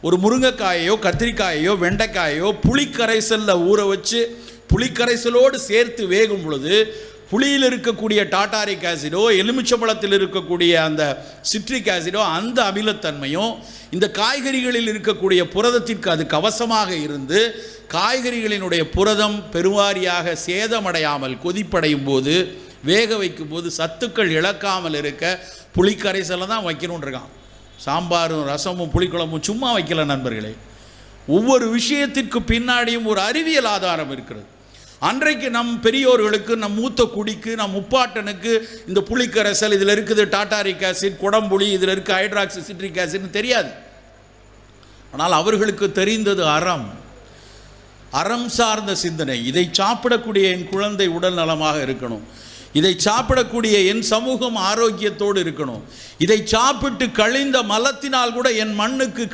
ஒரு முருங்கைக்காயையோ கத்திரிக்காயையோ வெண்டைக்காயோ புளிக்கரைசலில் ஊற வச்சு புளிக்கரைசலோடு சேர்த்து வேகும் பொழுது புளியில் இருக்கக்கூடிய டாட்டாரிக் ஆசிடோ எலுமிச்சம்பழத்தில் இருக்கக்கூடிய அந்த சிட்ரிக் ஆசிடோ அந்த அமிலத்தன்மையும் இந்த காய்கறிகளில் இருக்கக்கூடிய புரதத்திற்கு அது கவசமாக இருந்து காய்கறிகளினுடைய புரதம் பெருவாரியாக சேதமடையாமல் கொதிப்படையும் போது வேக வைக்கும் போது சத்துக்கள் இழக்காமல் இருக்க புளிக்கரைசலை தான் வைக்கணும்னு இருக்கான். சாம்பாரும் ரசமும் புளிக்குழம்பும் சும்மா வைக்கல நண்பர்களே. ஒவ்வொரு விஷயத்திற்கு பின்னாடியும் ஒரு அறிவியல் ஆதாரம் இருக்கிறது. அன்றைக்கு நம் பெரியோர்களுக்கு, நம் மூத்த குடிக்கு, நம் முப்பாட்டனுக்கு இந்த புளிக்கரைசல் இதில் இருக்குது டாட்டாரிக் ஆசிட், குடம்புளி, இதில் இருக்குது ஹைட்ராக்சி சிட்ரிக் ஆசிட்னு தெரியாது. ஆனால் அவர்களுக்கு தெரிந்தது அறம் சார்ந்த சிந்தனை. இதை சாப்பிடக்கூடிய என் குழந்தை உடல் நலமாக இருக்கணும், இதை சாப்பிடக்கூடிய என் சமூகம் ஆரோக்கியத்தோடு இருக்கணும், இதை சாப்பிட்டு கழிந்த மலத்தினால் கூட என் மண்ணுக்கு